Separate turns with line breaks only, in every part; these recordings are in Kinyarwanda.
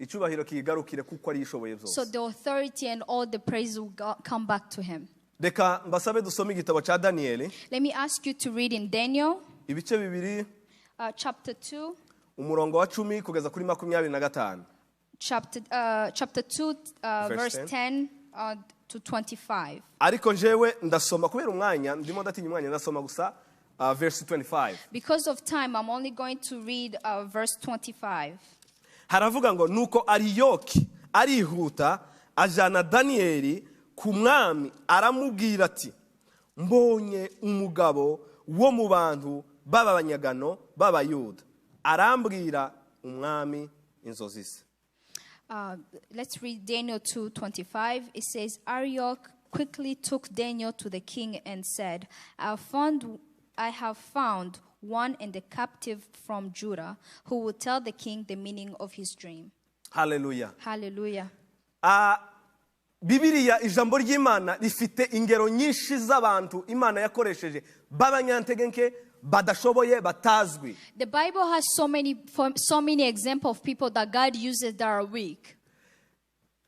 icyubahiro kigarukire kuko ari ishoboye byose.
So the authority and all the praise will come back to him.
Reka mbasabe dusome igitabo cya Daniyeli.
Let me ask you to read in Daniel.
Ibice bibiri.
Chapter 2.
Umurongo wa 10 kugeza kuri 25.
Chapter 2 verse 10 to 25.
Ariko njewe ndasoma kubera umwanya ndimo ndatinya umwanya ndasoma gusa verse 25.
Because of time I'm only going to read verse 25.
Haravuga ngo nuko Ariyoki arihuta ajana Daniyeli ku mwami aramubwira ati mbonye umugabo wo mu bantu b'abanyagano b'abayuda arambwira umwami inzozi ze.
Let's read Daniel 2:25. It says, Arioch quickly took Daniel to the king and said, I have found one in the captive from Judah who will tell the king the meaning of his dream.
Hallelujah.
Hallelujah.
Bibiliya ijambo ry'Imana rifite ingero nyinshi z'abantu Imana yakoresheje b'Abanyantege nke badashoboye batazwi.
The Bible has so many examples of people that God uses that are weak.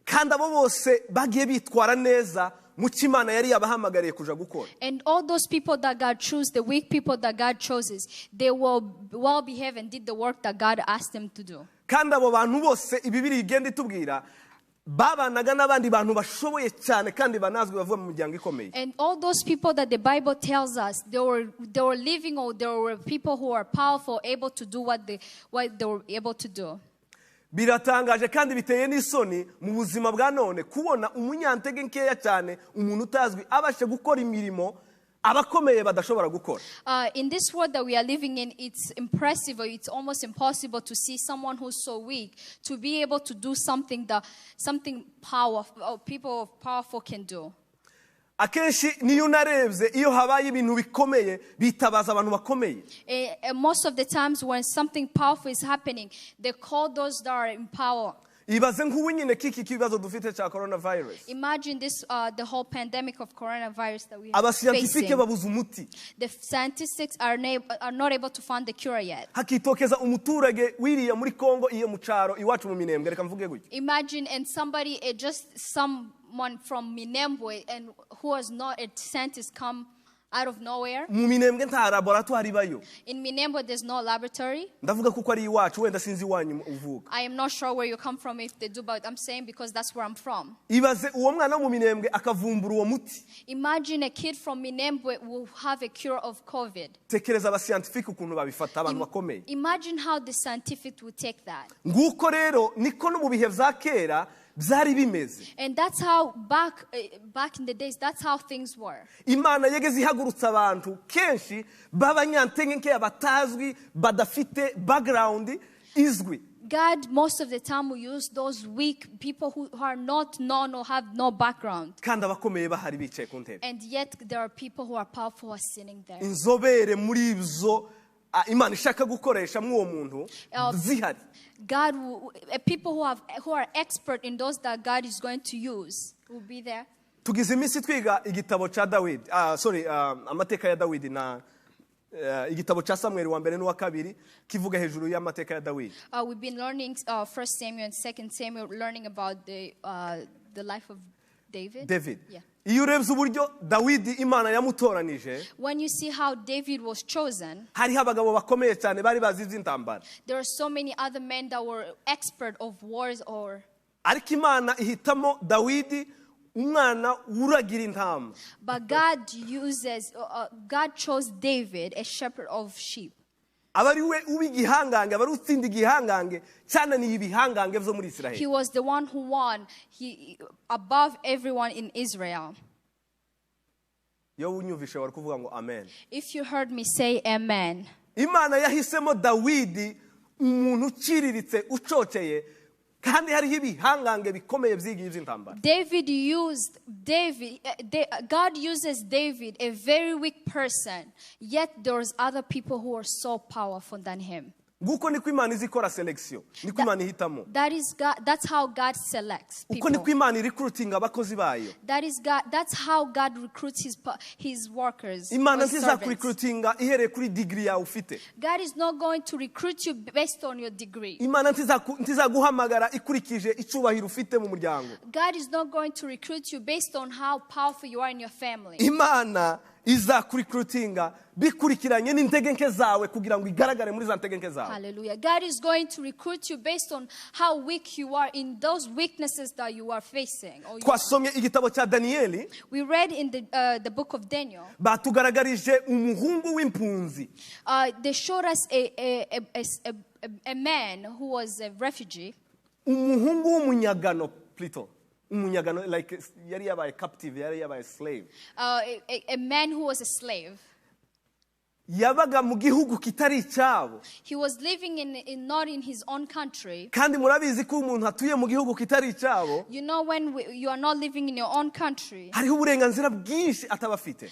Kandi abo bose bagiye bitwara neza mu cy'Imana yari yabahamagariye kuja gukora.
And all those people that God chose, the weak people that God chooses, they will well behave and did the work that God asked them to do.
Kandi abo bantu bose ibibiri igenda itubwira babanaga n'abandi bantu bashoboye cyane kandi banazwi bavuye mu muryango ikomeye.
And all those people that the Bible tells us they were living, or there were people who are powerful, able to do what they were able to do.
Biratangaje kandi biteye n'isoni mu buzima bwa none kubona umunyantege nkeya cyane umuntu utazwi abashe gukora imirimo abakomeye badashobora gukora.
In this world that we are living in, it's impressive, or it's almost impossible to see someone who's so weak to be able to do something powerful, or people powerful can do.
Akenshi niyo narebye iyo habaye ibintu bikomeye bitabaza abantu bakomeye.
Most of the times when something powerful is happening, they call those that are in power.
Ibaze nk'ubunyine kiki kibazo dufite cya coronavirus.
Imagine this, the whole pandemic of coronavirus that we are
Abascientifique
facing.
babuze umuti.
The scientists are not able to find the cure yet.
Hakitokeza umuturage wiriya muri Kongo iyo mu cyaro iwacu mu Minembwe reka mvuge gutya.
Imagine, and somebody, just someone from Minembwe and who was not a scientist come out of nowhere.
Mu Minembwe nta laboratoire bayo.
In Minembwe there's no laboratory.
Ndavuga kuko ari iwacu wenda sinzi wanyu uvuga.
I am not sure where you come from if they do, but I'm saying because that's where I'm from.
Ibaze uwo mwana mu Minembwe akavumbura uwo muti.
Imagine a kid from Minembwe will have a cure of COVID.
Tekereza abascientifique ukuntu babifata abantu bakomeye.
Imagine how the scientific would take that.
Nguko rero niko no mu bihe bya kera byari bimeze.
And that's how back in the days, that's how things were.
Imana yegeze ihagurutsa abantu kenshi b'Abanyantege nke batazwi badafite background izwi.
God most of the time will use those weak people who are not known or have no background.
Kandi abakomeye bahari bicaye ku ntebe.
And yet there are people who are powerful are sitting there.
Inzobere muri ibyo Imana ishaka gukoresha mw'uwo muntu zihari.
God people who are expert in those that God is going to use will be there.
Tugize iminsi twiga igitabo cha Dawidi, amateka ya Dawidi na igitabo cha Samuel wa mbere n'uwa kabiri kivuga hejuru y'amateka ya Dawidi.
We've been learning 1 Samuel and 2 Samuel, learning about the life of David. Yeah.
Iyo urebye uburyo Dawidi Imana yamutoranije,
when you see how David was chosen,
hariho abagabo bakomeye cyane bari bazi iby'intambara.
There are so many other men that were expert of wars
ariko Imana ihitamo Dawidi umwana uragira intama.
But God chose David, a shepherd of sheep.
Abari we ubigihangange abari utsinda igihangange cyane ni ibihangange byo muri Israel.
He was the one who won, above everyone in Israel.
Yo unyumvishe wari kuvuga ngo amen.
If you heard me say amen.
Imana yahisemo Dawidi umuntu uciriritse ucoceye kandi hariho ibihangange bikomeye byigiye by'intambara.
God uses David, a very weak person, yet there's other people who are so powerful than him.
nguko niko Imana izi ikora selection, niko Imana ihitamo.
That is God. That's how God selects
Uko niko
people.
Imana recruiting abakozi bayo.
That is God. That's how God recruits his workers.
Imana
or servants.
ntizakurecruitinga ihereye kuri degree yawe ufite.
God is not going to recruit you based on your degree.
Imana ntizaguhamagara ikurikije icubahiro ufite mu muryango.
God is not going to recruit you based on how powerful you are in your family.
Imana izakurecruitinga bikurikiranye n'intege nke zawe kugira ngo igaragare muri za ntege nke zawe.
Hallelujah. God is going to recruit you based on how weak you are in those weaknesses that you are facing.
Twasomye igitabo cya Daniyeli.
We read in the book of Daniel.
Batugaragarije umuhungu w'impunzi.
They showed us a man who was a refugee.
Umuhungu w'umunyagano plutôt. Umunyagano, like yari yabaye captive, yari yabaye slave.
A man who was a slave.
Yabaga mu gihugu kitari cyabo.
He was living not in his own country.
Kandi murabizi ko umuntu atuye mu gihugu kitari cyabo.
You know, when you are not living in your own country,
hariho uburenganzira bwinshi atabafite.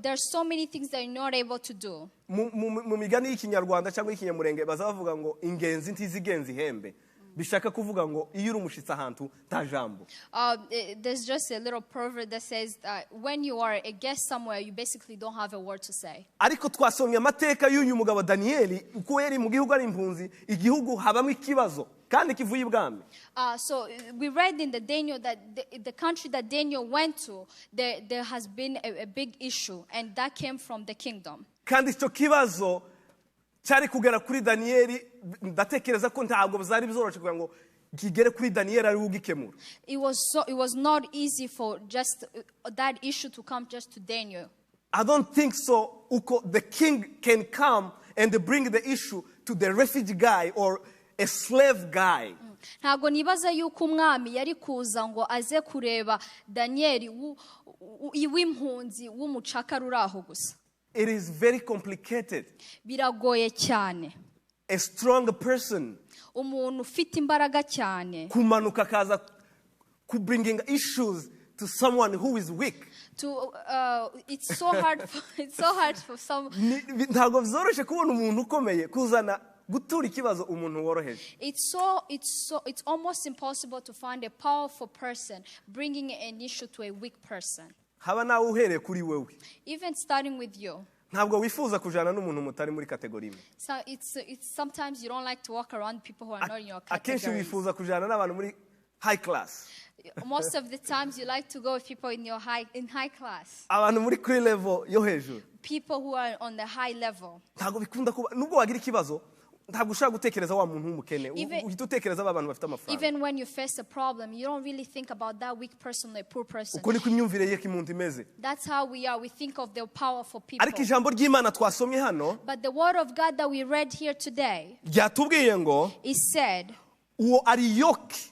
There's so many things that you're not able to do.
Mu migani y'ikinyarwanda cyangwa y'ikinyamurenge bazavuga ngo ingenzi ntizigenza ihembe. Bishaka kuvuga ngo iyo uri umushitsi ahantu ta jambo.
There's just a little proverb that says that when you are a guest somewhere, you basically don't have a word to say.
Ariko twasomye amateka y'uyu mugabo Daniyeli uko yari mu gihugu ari impunzi, igihugu habamo ikibazo kandi kivuye ibwami.
So we read in the Daniel that the country that Daniel went to, there has been a big issue, and that came from the kingdom.
Kandi icyo kibazo cyari kugera kuri Daniyeli, ndatekereza ko ntabwo bizari bizoroshe kugira ngo kigere kuri Daniyeli ari ugikemura.
It was not easy for just that issue to come just to Daniel.
I don't think so. The king can come and bring the issue to the refugee guy or a slave guy.
Ntabwo nibaza yuko umwami yari kuza ngo aze kureba Daniyeli w'impunzi w'umucakara uri aho gusa.
It is very complicated.
Biragoye cyane.
A strong person.
Umuntu ufite imbaraga cyane.
Kumanuka kaza ku bringing issues to someone who is weak.
It's so hard for some.
Ntabwo bizoroshe kubona umuntu ukomeye kuzana gutura ikibazo umuntu woroheje.
It's almost impossible to find a powerful person bringing an issue to a weak person.
Haba nawe uhereye kuri wewe.
Even starting with you.
Ntabwo wifuza kujana n'umuntu mutari muri kategori imwe.
So it's sometimes you don't like to walk around people who are not in your category.
Akenshi wifuza kujana n'abantu muri high class.
Most of the times you like to go with people in high class.
Abantu muri kuri level yo hejuru.
People who are on the high level.
Ntabwo bikunda kuba nubwo wagira ikibazo ntabwo ushaka gutekereza wa muntu w'umukene, uhita utekereza abantu bafite amafaranga.
Even when you face a problem, you don't really think about that weak person or a poor person.
Uko niko imyumvire y'umuntu imeze.
That's how we are. We think of the powerful people.
Ariko ijambo ry'Imana twasomye hano,
but the word of God that we read here today,
ryatubwiye ngo
it said,
uwo Arioki.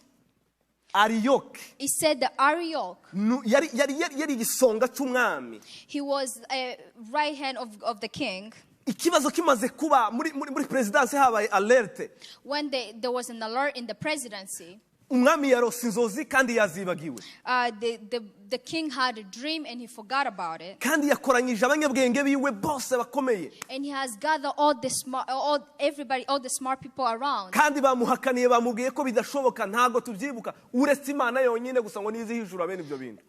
He said the Arioch.
Yari igisonga cy'umwami.
He was a right hand of the king.
Ikibazo kimaze kuba muri presidency habaye alerte.
When there was an alert in the presidency.
Umwami yarose inzozi kandi yazibagiwe.
The king had a dream and he forgot about it.
Kandi yakoranyije abanyabwenge biwe bose bakomeye.
And he has gathered all the smart people around.
Kandi bamuhakaniye bamubwiye ko bidashoboka ntago tubyibuka uretse Imana yonyine gusa ngo nizi hijura bene ibyo bintu.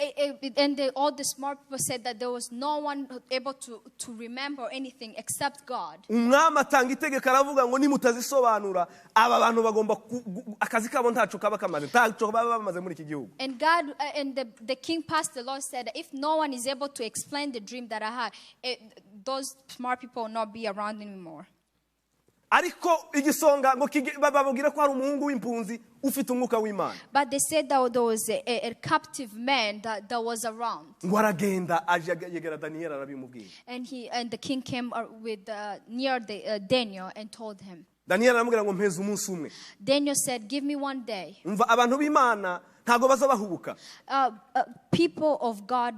And all the smart people said that there was no one able to remember anything except God.
Umwami atanga itegeko aravuga ngo nimutazisobanura aba bantu bagomba akazi kabo ntaco kaba kamaze ntaco baba bamaze muri iki gihugu.
And God and the king passed the law said that if no one is able to explain the dream that I had, those smart people will not be around anymore.
Ariko igisonga ngo bababwira ko hari umuhungu w'impunzi ufite umwuka w'Imana.
But they said that there was a captive man that was around.
Ngo aragenda aje yegera Daniel arabimubwira.
And the king came with near Daniel and told him.
Daniel aramubwira ngo mpeze umunsi umwe.
Daniel said, give me one day.
Umva abantu b'Imana ntago bazabahubuka.
People of God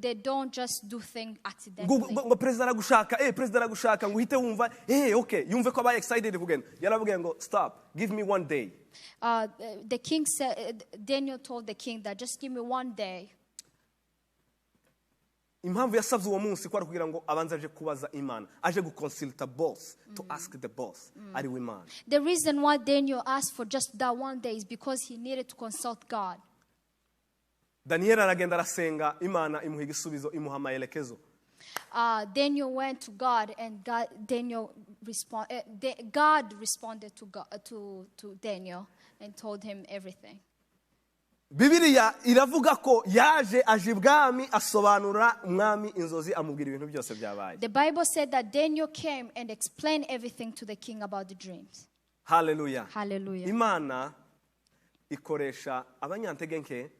they don't just do things accidentally.
Ngo president aragushaka ngo uhite wumva okay yumve ko aba excited kugenda. Yarabwiye ngo stop, give me one day.
The king said, Daniel told the king that just give me one day.
impamvu yasabye uwo munsi ko ari kugira ngo abanze aje kubaza Imana, aje guconsulta boss, to ask the boss, ari we Imana.
The reason why Daniel asked for just that one day is because he needed to consult God.
Daniel aragenda arasenga, Imana imuha igisubizo, imuha amaelekezo.
Daniel went to God, and God responded to Daniel and told him everything.
Bibiliya iravuga ko yaje aje ibwami asobanura umwami inzozi, amubwira ibintu byose byabaye.
The Bible said that Daniel came and explained everything to the king about the dreams.
Hallelujah.
Hallelujah.
Imana ikoresha abanyantege nke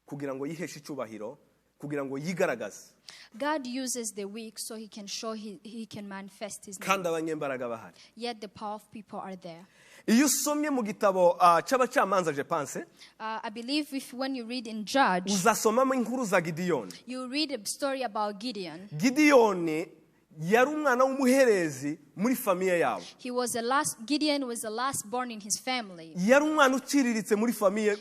kugira ngo yiheshe icyubahiro, kugira ngo yigaragaze.
God uses the weak so he can show he can manifest his name.
Kandi abanyembaraga bahari.
Yet the powerful people are there.
Iyo usomye mu gitabo cy'abacamanza je pense,
I believe when you read in Judge,
uzasomamo inkuru za Gideyoni.
You read a story about Gideon.
Gideyoni yari umwana w'umuherezi muri famiye yabo.
Gideon was the last born in his family.
Yari umwana uciriritse muri famiye.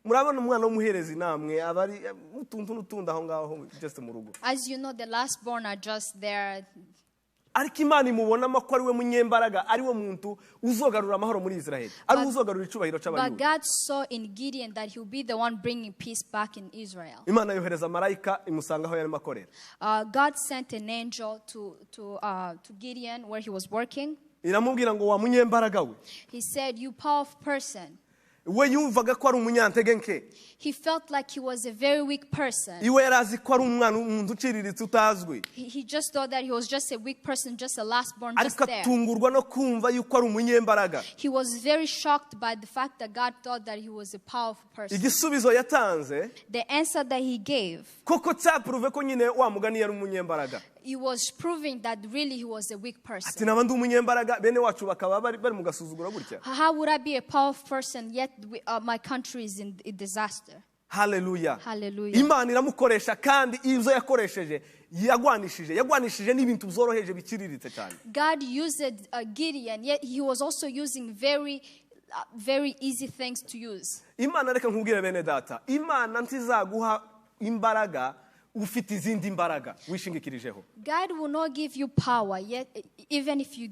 Murabona umwana w'umuherezi namwe abari utuntu n'utunda aho ngaho just mu rugo.
As you know, the last born are just there.
Ariko Imana imubonamo ko ari we munyembaraga, ari we muntu uzogarura amahoro muri Israel, ari uzogarura icyubahiro cy'abayuda.
But God saw in Gideon that he will be the one bringing peace back in Israel.
Imana yohereza marayika imusanga aho yarimo akorera.
God sent an angel to Gideon where he was working.
Iramubwira ngo wa munyembaraga we.
He said, "You powerful person."
We yumvaga ko ari umunyantege nke.
He felt like he was a very weak person.
Iwe yarazi ko ari umwana umuntu uciriritse utazwi.
He just thought that he was just a weak person, just a lastborn, just there.
Ariko atungurwa no kumva yuko ari umunyembaraga.
He was very shocked by the fact that God thought that he was a powerful person.
Igisubizo yatanze,
the answer that he gave,
koko cyaprove ko nyine wa mugani yari umunyembaraga.
He was proving that really he was a weak person.
Ati nabandi umunyembaraga bene wacu bakaba bari mu gasuzuguro gutya.
How would I be a powerful person yet my country is in disaster?
Hallelujah.
Hallelujah.
Imana iramukoresha kandi ibyo yakoresheje yagwanishije n'ibintu byoroheje biciriritse cyane.
God used Gideon, yet he was also using very easy things to use.
Imana reka nkubwire bene data, Imana ntizaguha imbaraga ufite izindi imbaraga wishingikirijeho.
God will not give you power yet even if you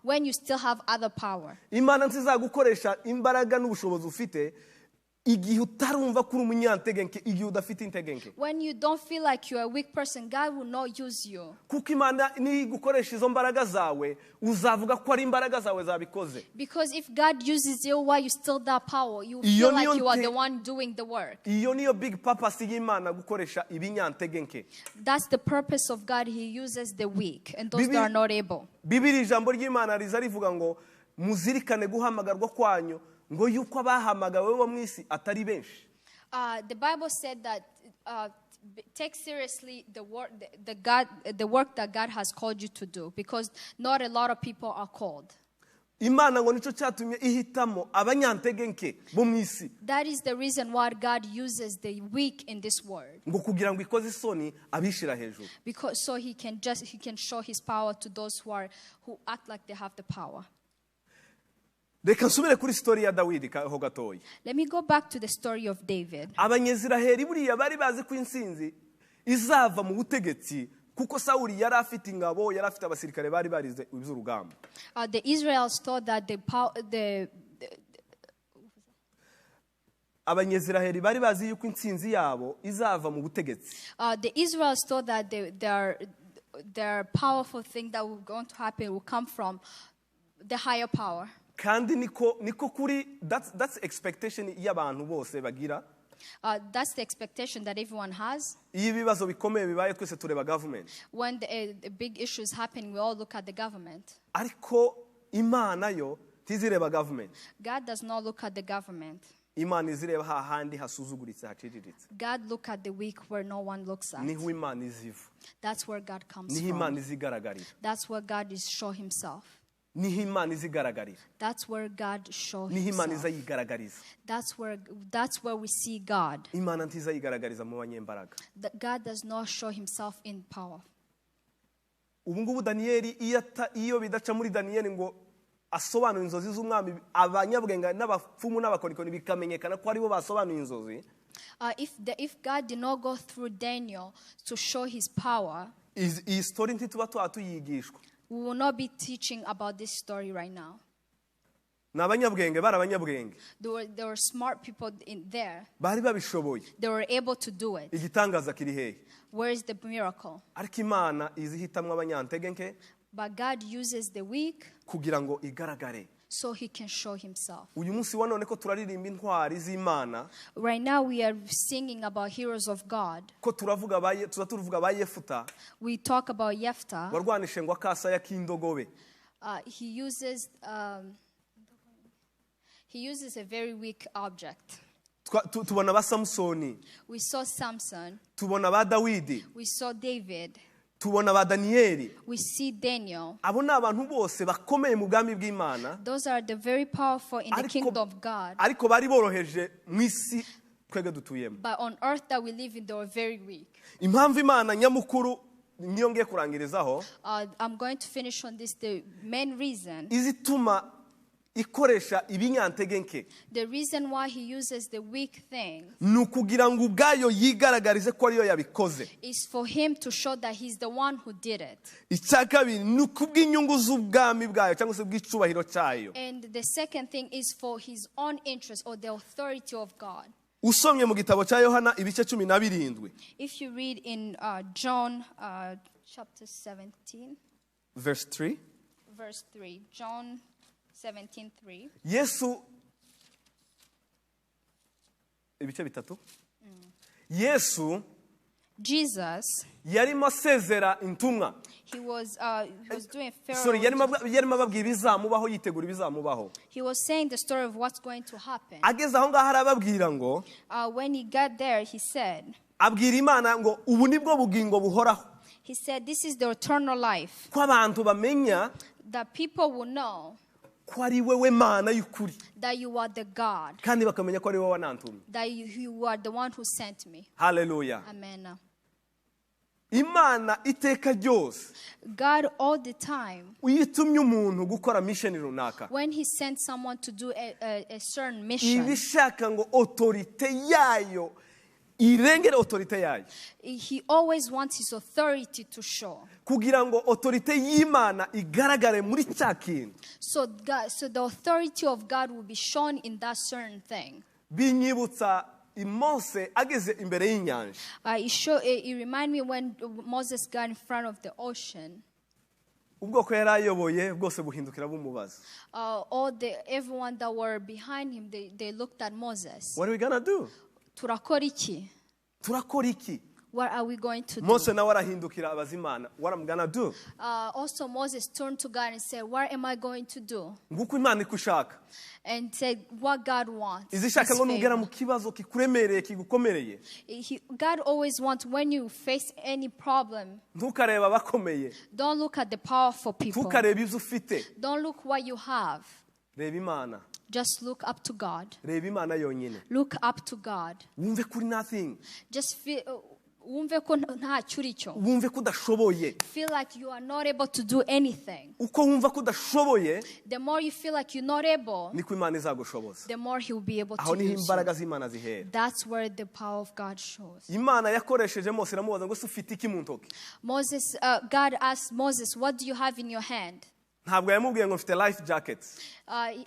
when you still have other power.
Imana ntizagukoresha imbaraga n'ubushobozi ufite igihe utarumva kuri umunyantege nke, igihe udafite intege nke.
When you don't feel like you are a weak person, God will not use you.
Kuko Imana ni gukoresha izo mbaraga zawe uzavuga ko ari imbaraga zawe zabikoze.
Because if God uses you while you still that power, you feel like you are the one doing the work.
Iyo niyo big purpose y'Imana gukoresha ibinyantege nke.
That's the purpose of God. He uses the weak and those that are not able.
Bibiri ijambo ry'Imana riza rivuga ngo muzirikane guhamagarwa kwanyu ngo yuko abahamagawe bo mwisi atari benshi.
The Bible said that take seriously the work that God has called you to do, because not a lot of people are called.
Imana ngo nico cyatumye ihitamo abanyantege nke bo mwisi.
That is the reason why God uses the weak in this world.
Ngo kugira ngo ikoze isoni abishira hejuru.
Because so he can show his power to those who act like they have the power.
Reka nsubire kuri story ya Dawidi ho gatoyi.
Let me go back to the story of David.
Abanyeziraheli buriya bari bazi ko insinzi izava mu butegetsi kuko Sawuli yari afite ingabo, yari afite abasirikare bari barize iby'urugamba.
The Israelites thought that
Abanyeziraheli bari bazi yuko insinzi yabo izava mu butegetsi.
The Israelites thought that their powerful thing that was going to happen will come from the higher power.
Kandi niko kuri that's expectation y'abantu bose bagira.
That's the expectation that everyone has.
Iyo ibibazo bikomeye bibaye twese tureba government.
When the big issues happen, we all look at the government.
Ariko Imana yo tizireba government.
God does not look at the government.
Imana izireba hahandi hasuzuguritse haciriritse.
God look at the weak where no one looks at.
Niho Imana iziva.
That's where God comes
Niho Imana
from.
izigaragarira.
That's where God is show himself.
Niho Imana izigaragarira.
That's where God show
Niho Imana
himself.
izayigaragariza.
That's where we see God.
Imana ntizayigaragariza mu banyembaraga.
God does not show himself in power.
Ubu ngubu Daniyeli iyo bidaca muri Daniyeli ngo asobanura inzozi z'umwami, abanyabwenga n'abapfumu n'abakorikoni bikamenyekana ko aribo basobanuye inzozi.
If God did not go through Daniel to show his power,
iyi story ntituba tuyigishwa.
we will not be teaching about this story right now.
N'abanyabwenge bari abanyabwenge.
There were smart people in there.
Bari babishoboye.
They were able to do it.
Igitangaza kiri hehe?
Where is the miracle?
Ariko Imana izihitamwe abanyantege nke
But God uses the weak
kugira ngo igaragare.
so he can show himself.
Uyu munsi wa none ko turaririmba intwari z'Imana,
Right now we are singing about heroes of God.
ko tuvuga ba Yefuta
We talk about Jephthah.
warwanishe ngo akasaya k'indogobe.
He uses a very weak object.
Tubona ba Samsoni,
We saw Samson.
tubona ba Dawidi,
We saw David.
tubona ba Daniyeli.
We see Daniel.
Abo ni abantu bose bakomeye mu bwami bw'Imana,
Those are the very powerful in the kingdom of God.
ariko bari boroheje mu isi twebwe dutuyemo.
But on earth that we live in, they were very weak.
Impamvu Imana nyamukuru niyo ngiye kurangirizaho,
I'm going to finish on this. The main reason,
izituma ikoresha ibinyantege nke,
the reason why he uses the weak thing
ni ukugira ngo ubwayo yigaragarize ko ariyo yabikoze.
is for him to show that he's the one who did it.
Icya kabiri ni ukubw'inyungu z'ubwami bwayo cyangwa se bw'icubahiro cyayo.
And the second thing is for his own interest or the authority of God.
Usomye mu gitabo cya Yohana ibice 17
If you read in John chapter 17,
verse 3,
verse 3, John 17:3.
Yesu ibice bitatu. Yesu
Jesus,
yarimo asezera intumwa.
he was doing
Sorry,
Pharaoh.
yarimo ababwira ibizamubaho, yitegura ibizamubaho.
He was saying the story of what's going to happen.
Ageze aho ngaho arababwira ngo,
When he got there, he said,
abwira Imana ngo ubu nibwo bugingo buhoraho,
this is the eternal life,
ko abantu bamenya
that people will know
ko ari wewe Mana y'ukuri,
that you are the God,
kandi bakamenya ko ari wowe wanantumye.
that you are the one who sent me.
Hallelujah.
Amen.
Imana iteka ryose
God all the time,
uyitumye umuntu gukora mission runaka,
when he sent someone to do a certain mission,
ibishaka ngo autorite yayo irengere autorite yayo,
he always wants his authority to show.
kugira ngo autorite y'Imana igaragare muri cya kintu.
So the authority of God will be shown in that certain thing.
Binyibutsa Mose ageze imbere y'inyanja.
It reminds me when Moses got in front of the ocean.
Ubwoko yari ayoboye bwose buhindukira bumubaza,
Everyone that were behind him, they looked at Moses.
what are we gonna do?
Turakora iki?
Turakora iki?
What are we going to do?
Mose nawe arahindukira abaza Imana, what am I gonna do?
Also Moses turned to God and said, what am I going to do?
Nguko Imana ikushaka.
And said what God wants.
Izishaka ngo nugera mu kibazo kikuremereye kigukomereye,
God always wants, when you face any problem,
ntukareba abakomeye,
don't look at the powerful people.
ntukareba ibyo ufite,
Don't look what you have.
reba Imana.
Just look up to God.
Reba Imana yonyine.
Look up to God.
Wumve kuri nothing.
Just feel, wumve ko ntacyo uri cyo.
Wumve ko udashoboye.
Feel like you are not able to do anything.
Uko wumva ko udashoboye,
The more you feel like you're not able,
niko Imana izagushoboza.
the more he will be able
Aho
to
niho
use
imbaraga
you.
z'Imana zihera.
That's where the power of God shows.
Imana yakoresheje Mose iramubaza ngo se ufite iki mu ntoki?
God asked Moses, what do you have in your hand?
Ntabwo yamubwiye ngo mfite life jackets.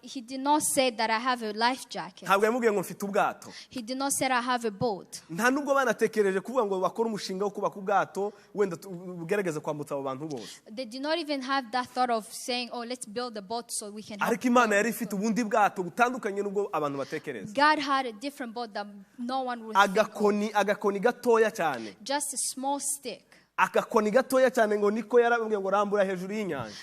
He did not say that I have a life jacket.
Ntabwo yamubwiye ngo mfite ubwato.
He did not say I have a boat.
Nta nubwo banatekereje kuvuga ngo bakore umushinga wo kubaka ubwato wenda bugerageze kwambutsa abo bantu bose.
They did not even have that thought of saying, oh, let's build a boat so we can help.
Ariko Imana yari ifite ubundi bwato butandukanye n'ubwo abantu batekereza.
God had a different boat that no one would think of.
Agakoni gatoya cyane.
Just a small stick.
Agakoni gatoya cyane ngo niko yarabwiye ngo rambura hejuru y'inyanja.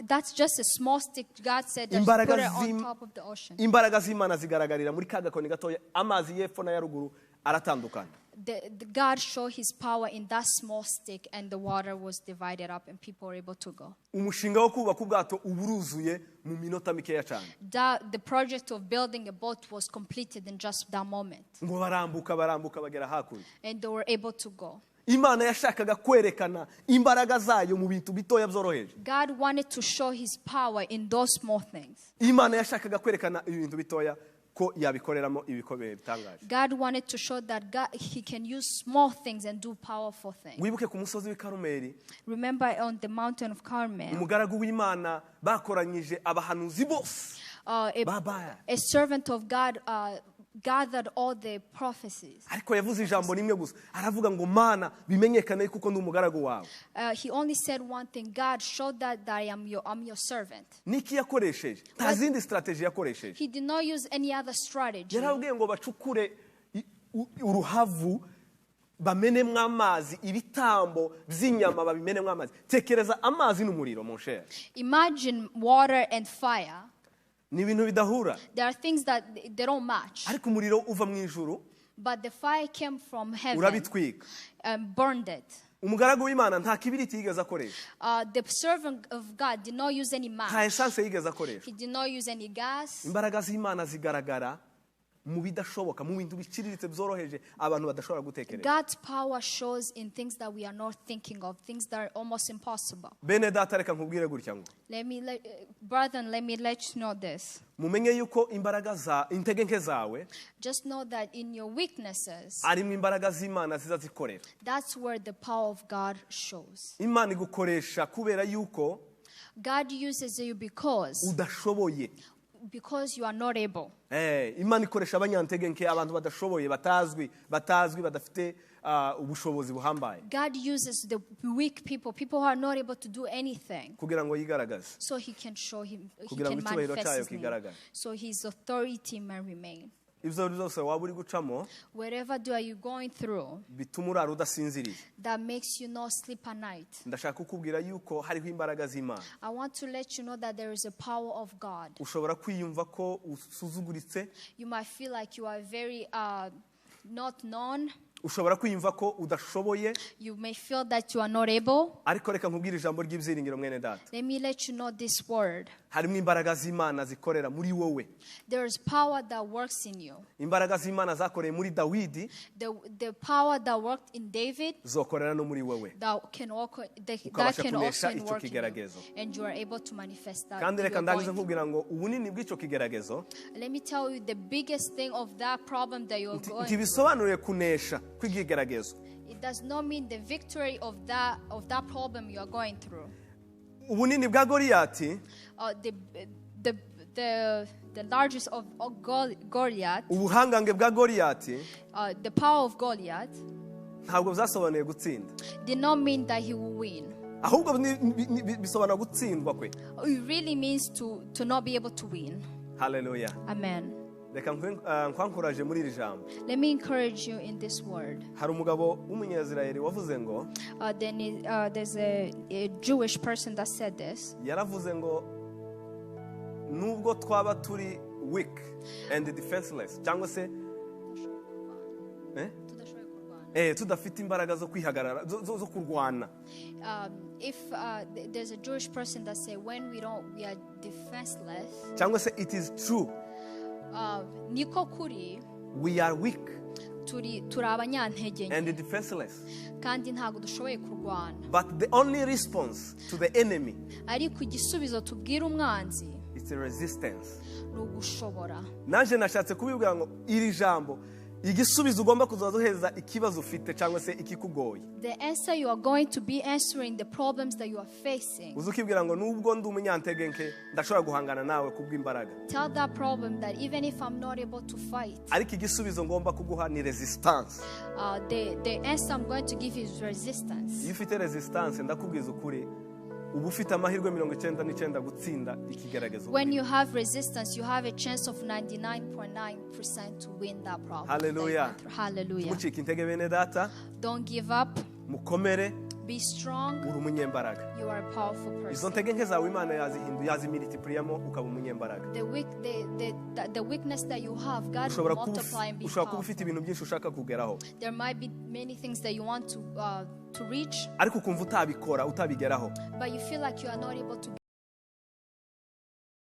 That's just a small stick. God said that put it on top of the ocean.
Imbaraga z'Imana zigaragarira muri ka gakoni gatoya, amazi y'epfo na yaruguru aratandukana.
God showed his power in that small stick, and the water was divided up and people were able to go.
Umushinga wo kubaka ubwato uburuzuye mu minota mikeya cyane.
The project of building a boat was completed in just that moment.
Ngo barambuka bagera hakurya.
And they were able to go.
Imana yashakaga kwerekana imbaraga zayo mu bintu bitoya byoroheje.
God wanted to show his power in those small things.
Imana yashakaga kwerekana ibintu bitoya ko yabikoreramo ibikomeye bitangaje.
God wanted to show that He can use small things and do powerful things.
Wibuke ku musozi w'i Karumeli,
Remember on the mountain of Carmel,
umugaragu w'Imana bakoranyije abahanuzi bose.
a servant of God gathered all the prophecies.
Ariko yavuze ijambo rimwe gusa, aravuga ngo Mana bimenyekane kuko ndi umugaragu wawe.
He only said one thing: God, showed that I'm your servant.
Niki yakoresheje? Nta zindi strategy yakoresheje.
He did not use any other strategy.
Yarabwiye ngo bacukure uruhavu bamenemwe amazi, ibitambo by'inyama babimenemwe amazi. Tekereza amazi n'umuriro, mon cher.
Imagine water and fire.
Ni ibintu bidahura.
There are things that they don't match.
Ariko umuriro uva mu ijuru,
but the fire came from heaven
urabitwika,
and burned it.
Umugaragu w'Imana nta kibiriti yigeze akoresha.
The servant of God did not use any match.
Nta essence yigeze akoresha.
He did not use any gas.
Imbaraga z'Imana zigaragara mu bidashoboka, mu bintu biciriritse byoroheje abantu badashobora gutekereza.
God's power shows in things that we are not thinking of, things that are almost impossible.
Bene data, reka nkubwire gutya ngo,
Brethren, let me let you know this.
Mumenye yuko imbaraga za intege nke zawe,
just know that in your weaknesses,
arimo imbaraga z'Imana ziza zikorera.
That's where the power of God shows.
Imana igukoresha kubera yuko
God uses you because you are not able.
Imana ikoresha abanyantege nke, abantu badashoboye, batazwi, badafite ubushobozi buhambaye.
God uses the weak people who are not able to do anything,
kugira ngo yigaragaze,
so he can show him, he
kugira ngo
can
icyubahiro
manifest
cyayo
his name,
kigaragare.
so his authority may remain.
Ibyo byose waba uri gucamo,
wherever are you going through,
bituma urara udasinziriye,
that makes you not sleep at night,
ndashaka kukubwira yuko hariho imbaraga z'Imana.
I want to let you know that there is a power of God.
Ushobora kwiyumva ko usuzuguritse,
You might feel like you are very not known.
ushobora kwiyumva ko udashoboye,
You may feel that you are not able.
ariko reka nkubwire ijambo ry'ibyiringiro mwene data.
Let me let you know this word.
Harimo imbaraga z'Imana zikorera muri wowe.
There is power that works in you.
Imbaraga z'Imana zakoreye muri Dawidi,
The power that worked in David,
zokorera no muri wowe.
that can also
Ukabasha kunesha
work
icyo
in you,
kigeragezo.
and you are able to manifest that.
Kandi
you
reka
are
ndangize
going
nkubwira ngo ubunini bw'icyo kigeragezo
Let me tell you the biggest thing of that problem that you are going through.
ntibisobanuye kunesha kw'ikigeragezo.
It does not mean the victory of that problem you are going through.
Ubunini bwa Goliyati,
The largest of Goliath,
ubuhangange bwa Goliyati
the power of Goliath
ntabwo byasobanuye gutsinda,
did not mean that he will win.
ahubwo bisobanura gutsindwa kwe.
It really means to not be able to win.
Hallelujah.
Amen.
Reka nkwankuraje muri iri jambo.
Let me encourage you in this word.
Hari umugabo w'umunyazirayeli wavuze ngo,
There's a Jewish person that said this.
yaravuze ngo nubwo twaba turi weak and defenseless, cyangwa se tudafite imbaraga zo kwihagarara, zo kurwana.
If there's a Jewish person that say when we are defenseless,
cyangwa se it is true,
niko kuri,
we are weak
turi abanyantege
and defenseless,
kandi ntago dushoboye kurwana.
but the only response to the enemy
ariko igisubizo tubwira umwanzi
is a resistance.
ni ugushobora.
Naje nashatse kubibwira ngo iri jambo igisubizo ugomba kuzazoheza ikibazo ufite cyangwa se ikikugoye.
The answer you are going to be answering the problems that you are facing.
Uzukibwira ngo nubwo ndi umunyantege nke ndashobora guhangana nawe kubw'imbaraga.
Tell that problem that even if I'm not able to fight,
ariko igisubizo ngomba kuguha ni resistance.
The answer I'm going to give you is resistance.
Iyo ufite resistance ndakubwiza ukuri ubu ufite amahirwe 99% gutsinda ikigeragezo.
When you have resistance, you have a chance of 99.9% to win that problem.
Hallelujah.
Hallelujah.
Mucika intege bene data.
Don't give up.
Mukomere.
Be strong.
Uri umunyembaraga.
You are a powerful person.
Izo ntege nke zawe Imana yazimultiplyamo ukaba umunyembaraga.
The weakness that you have, God will multiply and be
ushobora kuba ufite ibintu byinshi ushaka kugeraho.
There might be many things that you want to reach,
ariko ukumva utabikora utabigeraho.
but you feel like you are not able to